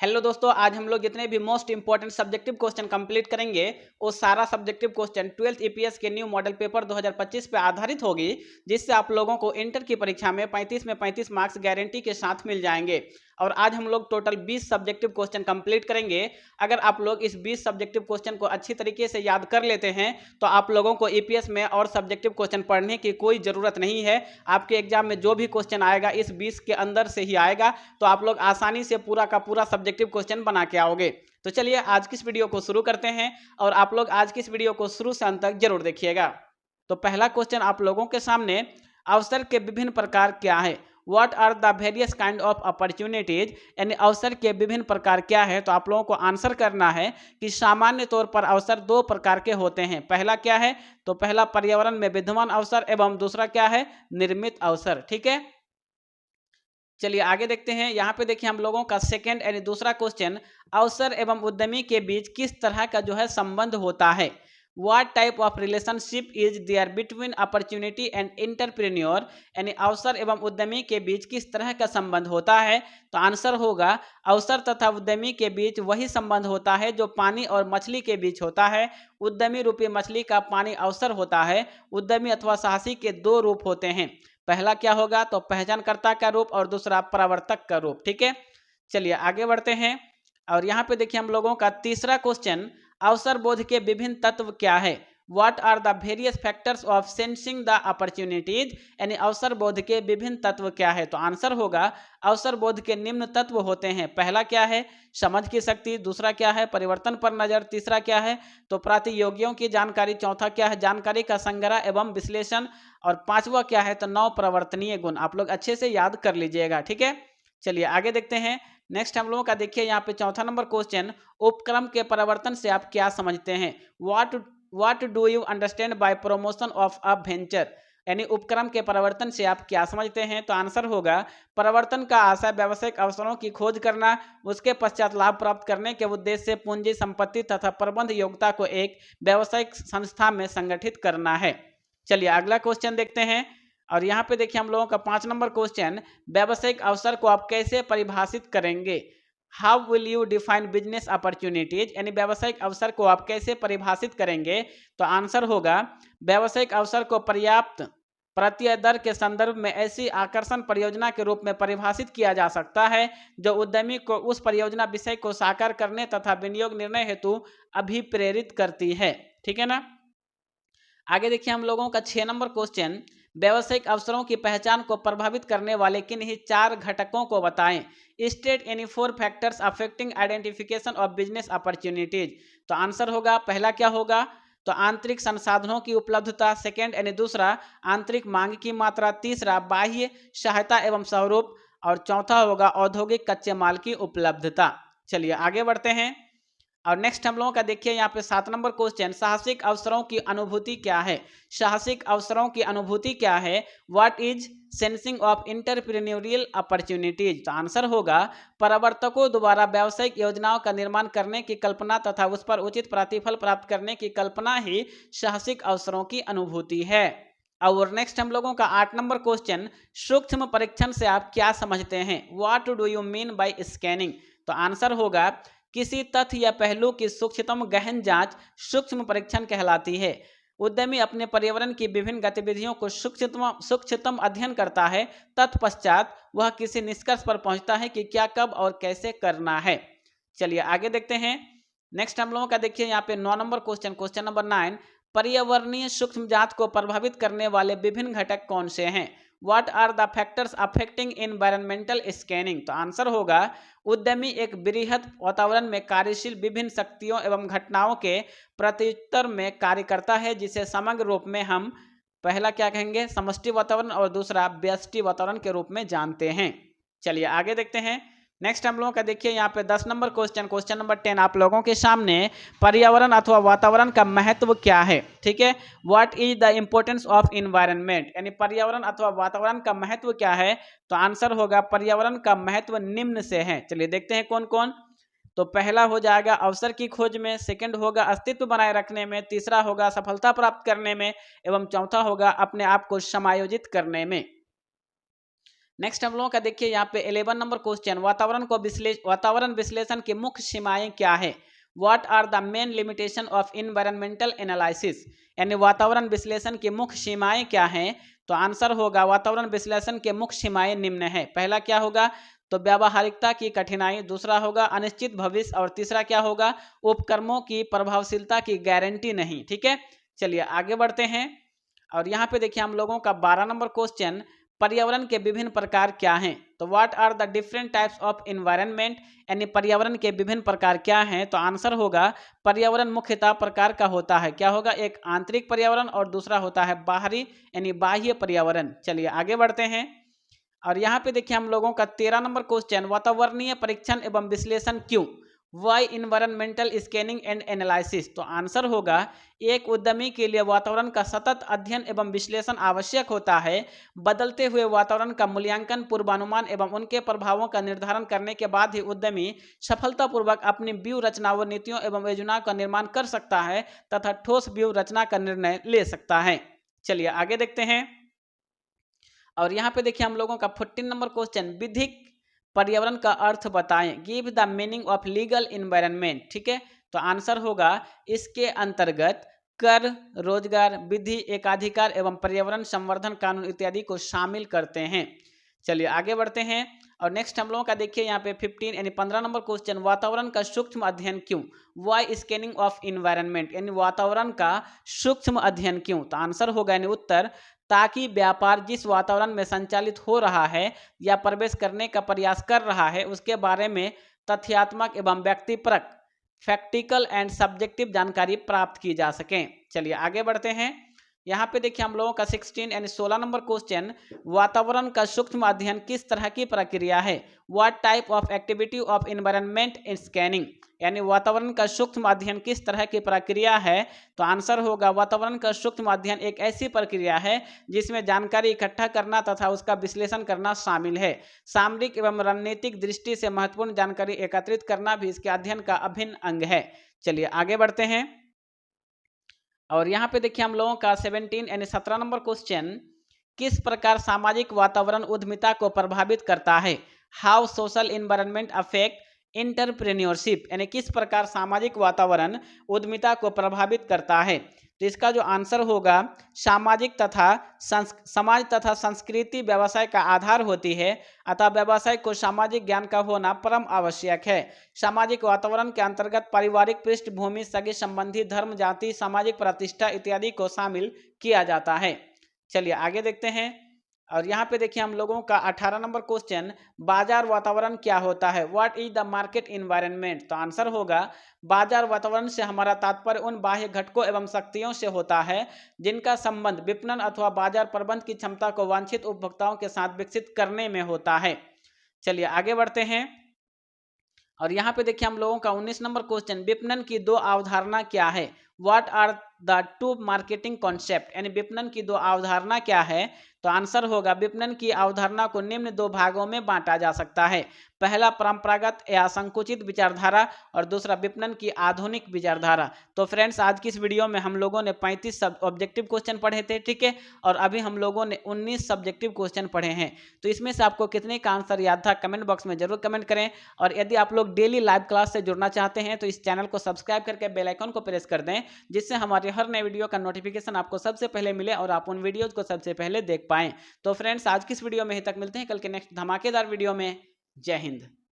Hello दोस्तों, आज हम लोग जितने भी most important subjective question complete करेंगे वो सारा सब्जेक्टिव क्वेश्चन 12th ईपीएस के न्यू मॉडल पेपर 2025 पे आधारित होगी, जिससे आप लोगों को इंटर की परीक्षा में 35 में 35 मार्क्स गारंटी के साथ मिल जाएंगे। और आज हम लोग टोटल 20 सब्जेक्टिव क्वेश्चन कंप्लीट करेंगे। अगर आप लोग इस 20 सब्जेक्टिव क्वेश्चन को अच्छी तरीके से याद कर लेते हैं तो आप लोगों को ईपीएस में और सब्जेक्टिव क्वेश्चन पढ़ने की कोई ज़रूरत नहीं है। आपके एग्जाम में जो भी क्वेश्चन आएगा इस 20 के अंदर से ही आएगा, तो आप लोग आसानी से पूरा का पूरा सब्जेक्टिव क्वेश्चन बना के आओगे। तो चलिए आज की इस वीडियो को शुरू करते हैं और आप लोग आज की इस वीडियो को शुरू से अंत तक जरूर देखिएगा। तो पहला क्वेश्चन आप लोगों के सामने, अवसर के विभिन्न प्रकार क्या है? What are the various kind of opportunities, यानी अवसर के विभिन्न प्रकार क्या है? तो आप लोगों को आंसर करना है कि सामान्य तौर पर अवसर दो प्रकार के होते हैं। पहला क्या है? तो पहला पर्यावरण में विद्यमान अवसर एवं दूसरा क्या है? निर्मित अवसर। ठीक है, चलिए आगे देखते हैं। यहाँ पे देखिए हम लोगों का सेकंड यानी दूसरा क्वेश्चन, अवसर एवं उद्यमी के बीच किस तरह का जो है संबंध होता है? What type of relationship is there between opportunity and entrepreneur, यानी अवसर एवं उद्यमी के बीच किस तरह का संबंध होता है? तो आंसर होगा अवसर तथा उद्यमी के बीच वही संबंध होता है जो पानी और मछली के बीच होता है। उद्यमी रूपी मछली का पानी अवसर होता है। उद्यमी अथवा साहसी के दो रूप होते हैं। पहला क्या होगा? तो पहचानकर्ता का रूप और दूसरा प्रवर्तक का रूप। ठीक है, चलिए आगे बढ़ते हैं। और यहाँ पे देखिए हम लोगों का तीसरा क्वेश्चन, अवसर बोध के विभिन्न तत्व क्या है? What are the various factors of sensing the opportunities, यानी अवसर बोध के विभिन्न तत्व क्या है? तो आंसर होगा अवसर बोध के निम्न तत्व होते हैं। पहला क्या है? समझ की शक्ति। दूसरा क्या है? परिवर्तन पर नजर। तीसरा क्या है? तो प्रातियोगियों की जानकारी। चौथा क्या है? जानकारी का संग्रह एवं विश्लेषण। और पांचवा क्या है? तो नव प्रवर्तनीय गुण। आप लोग अच्छे से याद कर लीजिएगा। ठीक है, चलिए आगे देखते हैं। नेक्स्ट हम लोगों का देखिए यहाँ पे चौथा नंबर क्वेश्चन, उपक्रम के परिवर्तन से आप क्या समझते हैं? What do you understand by promotion of a venture, यानी उपक्रम के परिवर्तन से आप क्या समझते हैं? तो आंसर होगा परिवर्तन का आशय व्यावसायिक अवसरों की खोज करना, उसके पश्चात लाभ प्राप्त करने के उद्देश्य से पूंजी संपत्ति तथा प्रबंध योग्यता को एक व्यावसायिक संस्था में संगठित करना है। चलिए अगला क्वेश्चन देखते हैं। और यहाँ पे देखिए हम लोगों का 5 नंबर क्वेश्चन, व्यावसायिक अवसर को आप कैसे परिभाषित करेंगे? How will you define business opportunities, यानी व्यावसायिक अवसर को आप कैसे परिभाषित करेंगे? तो आंसर होगा व्यावसायिक अवसर को पर्याप्त प्रत्यय दर के संदर्भ में ऐसी आकर्षण परियोजना के रूप में परिभाषित किया जा सकता है जो उद्यमी को उस परियोजना विषय को साकार करने तथा विनियोग निर्णय हेतु अभिप्रेरित करती है। ठीक है ना, आगे देखिए हम लोगों का 6 नंबर क्वेश्चन, व्यावसायिक अवसरों की पहचान को प्रभावित करने वाले किन्हीं चार घटकों को बताएं। State any 4 factors affecting identification of business opportunities. तो आंसर होगा पहला क्या होगा? तो आंतरिक संसाधनों की उपलब्धता। सेकेंड यानी दूसरा आंतरिक मांग की मात्रा। तीसरा बाह्य सहायता एवं स्वरूप। और चौथा होगा औद्योगिक कच्चे माल की उपलब्धता। चलिए आगे बढ़ते हैं। और नेक्स्ट हम लोगों का देखिए यहाँ पे 7 नंबर क्वेश्चन, साहसिक अवसरों की अनुभूति क्या है? साहसिक अवसरों की अनुभूति क्या है? What is sensing of entrepreneurial opportunities. तो आंसर होगा प्रवर्तकों द्वारा व्यावसायिक योजनाओं का निर्माण करने की कल्पना तथा उस पर उचित प्रतिफल प्राप्त करने की कल्पना ही साहसिक अवसरों की अनुभूति है। और नेक्स्ट हम लोगों का 8 नंबर क्वेश्चन, सूक्ष्म परीक्षण से आप क्या समझते हैं? What do you mean by scanning. तो आंसर होगा किसी तथ्य या पहलू की सूक्ष्मतम गहन जांच सूक्ष्म परीक्षण कहलाती है। उद्यमी अपने पर्यावरण की विभिन्न गतिविधियों को सूक्ष्मतम अध्ययन करता है, तत्पश्चात वह किसी निष्कर्ष पर पहुंचता है कि क्या, कब और कैसे करना है। चलिए आगे देखते हैं। नेक्स्ट हम लोगों का देखिए यहाँ पे 9 नंबर क्वेश्चन, क्वेश्चन नंबर 9, पर्यावरणीय सूक्ष्म जांच को प्रभावित करने वाले विभिन्न घटक कौन से हैं? What are the factors affecting environmental scanning. तो आंसर होगा उद्यमी एक बृहत वातावरण में कार्यशील विभिन्न शक्तियों एवं घटनाओं के प्रत्युत्तर में कार्य करता है, जिसे समग्र रूप में हम पहला क्या कहेंगे? समष्टि वातावरण और दूसरा व्यष्टि वातावरण के रूप में जानते हैं। चलिए आगे देखते हैं। नेक्स्ट हम लोगों का देखिए यहाँ पे 10 नंबर क्वेश्चन, क्वेश्चन नंबर 10 आप लोगों के सामने, पर्यावरण अथवा वातावरण का महत्व क्या है? ठीक है, what is the importance of environment, यानी पर्यावरण अथवा वातावरण का महत्व क्या है? तो आंसर होगा पर्यावरण का महत्व निम्न से है। चलिए देखते हैं कौन कौन। तो पहला हो जाएगा अवसर की खोज में, सेकंड होगा अस्तित्व बनाए रखने में, तीसरा होगा सफलता प्राप्त करने में, एवं चौथा होगा अपने आप को समायोजित करने में। नेक्स्ट हम लोगों का देखिए यहाँ पे 11 नंबर क्वेश्चन, वातावरण विश्लेषण की मुख्य सीमाएं क्या है? What are the main limitation of environmental analysis, यानी वातावरण विश्लेषण की मुख्य सीमाएं क्या हैं? तो आंसर होगा वातावरण विश्लेषण के मुख्य सीमाएं निम्न है। पहला क्या होगा? तो व्यावहारिकता की कठिनाई, दूसरा होगा अनिश्चित भविष्य, और तीसरा क्या होगा? उपक्रमों की प्रभावशीलता की गारंटी नहीं। ठीक है, चलिए आगे बढ़ते हैं। और यहाँ पे देखिए हम लोगों का 12 नंबर क्वेश्चन, पर्यावरण के विभिन्न प्रकार क्या हैं? तो what are the different types of environment, यानी पर्यावरण के विभिन्न प्रकार क्या हैं? तो आंसर होगा पर्यावरण मुख्यतः प्रकार का होता है। क्या होगा? एक आंतरिक पर्यावरण और दूसरा होता है बाहरी यानी बाह्य पर्यावरण। चलिए आगे बढ़ते हैं। और यहाँ पे देखिए हम लोगों का 13 नंबर क्वेश्चन, वातावरणीय परीक्षण एवं विश्लेषण क्यों? Why environmental scanning and analysis. तो आंसर होगा एक उद्यमी के लिए वातावरण का सतत अध्ययन एवं विश्लेषण आवश्यक होता है। बदलते हुए वातावरण का मूल्यांकन, पूर्वानुमान एवं उनके प्रभावों का निर्धारण करने के बाद ही उद्यमी सफलतापूर्वक अपनी व्यू रचना व नीतियों एवं योजनाओं का निर्माण कर सकता है तथा ठोस व्यू रचना का निर्णय ले सकता है। चलिए आगे देखते हैं। और यहाँ पे देखिए हम लोगों का 14 नंबर क्वेश्चन, विधिक पर्यावरण का अर्थ बताएं। Give the meaning of legal environment. ठीक है, तो आंसर होगा इसके अंतर्गत कर, रोजगार, विधि, एकाधिकार एवं पर्यावरण संवर्धन कानून इत्यादि को शामिल करते हैं। चलिए आगे बढ़ते हैं। और नेक्स्ट हम लोगों का देखिए यहाँ पे 15 यानी 15 नंबर क्वेश्चन, वातावरण का सूक्ष्म अध्ययन क्यों? वाई स्कैनिंग ऑफ इन्वायरमेंट, यानी वातावरण का सूक्ष्म अध्ययन क्यों? तो आंसर होगा यानी उत्तर, ताकि व्यापार जिस वातावरण में संचालित हो रहा है या प्रवेश करने का प्रयास कर रहा है उसके बारे में तथ्यात्मक एवं व्यक्तिपरक फैक्टिकल एंड सब्जेक्टिव जानकारी प्राप्त की जा सके। चलिए आगे बढ़ते हैं। यहाँ पे देखिए हम लोगों का 16 यानी 16 नंबर क्वेश्चन, वातावरण का सूक्ष्म अध्ययन किस तरह की प्रक्रिया है? What type of activity of environment scanning, यानी वातावरण का सूक्ष्म अध्ययन किस तरह की प्रक्रिया है? तो आंसर होगा वातावरण का सूक्ष्म अध्ययन एक ऐसी प्रक्रिया है जिसमें जानकारी इकट्ठा करना तथा उसका विश्लेषण करना शामिल है। सामरिक एवं रणनीतिक दृष्टि से महत्वपूर्ण जानकारी एकत्रित करना भी इसके अध्ययन का अभिन्न अंग है। चलिए आगे बढ़ते हैं। और यहाँ पे देखिए हम लोगों का 17 यानी 17 नंबर क्वेश्चन, किस प्रकार सामाजिक वातावरण उद्यमिता को प्रभावित करता है? How social environment affect entrepreneurship, यानी किस प्रकार सामाजिक वातावरण उद्यमिता को प्रभावित करता है? तो इसका जो आंसर होगा, समाज तथा संस्कृति व्यवसाय का आधार होती है, अतः व्यवसाय को सामाजिक ज्ञान का होना परम आवश्यक है। सामाजिक वातावरण के अंतर्गत पारिवारिक पृष्ठभूमि, सगे संबंधी, धर्म, जाति, सामाजिक प्रतिष्ठा इत्यादि को शामिल किया जाता है। चलिए आगे देखते हैं। और यहाँ पे देखिए हम लोगों का 18 नंबर क्वेश्चन, बाजार वातावरण क्या होता है? What is the market environment. तो आंसर होगा बाजार वातावरण से हमारा तात्पर्य उन बाह्य घटकों एवं शक्तियों से होता है जिनका संबंध विपणन अथवा बाजार प्रबंध की क्षमता को वांछित उपभोक्ताओं के साथ विकसित करने में होता है। चलिए आगे बढ़ते हैं। और यहाँ पे देखिए हम लोगों का 19 नंबर क्वेश्चन, विपणन की दो अवधारणा क्या है? What are the two marketing concept, यानी विपणन की दो अवधारणा क्या है? तो आंसर होगा विपणन की अवधारणा को निम्न दो भागों में बांटा जा सकता है। पहला परंपरागत या संकुचित विचारधारा और दूसरा विपणन की आधुनिक विचारधारा। तो फ्रेंड्स आज की इस वीडियो में हम लोगों ने 35 सब ऑब्जेक्टिव क्वेश्चन पढ़े थे, ठीक है, और अभी हम लोगों ने 19 सब्जेक्टिव क्वेश्चन पढ़े हैं। तो इसमें से आपको कितने का आंसर याद था कमेंट बॉक्स में जरूर कमेंट करें। और यदि आप लोग डेली लाइव क्लास से जुड़ना चाहते हैं तो इस चैनल को सब्सक्राइब करके बेल आइकन को प्रेस कर दें, जिससे हमारे हर नए वीडियो का नोटिफिकेशन आपको सबसे पहले मिले और आप उन वीडियोज को सबसे पहले देख पाएं। तो फ्रेंड्स आज की इस वीडियो में ही तक, मिलते हैं कल के नेक्स्ट धमाकेदार वीडियो में। जय हिंद।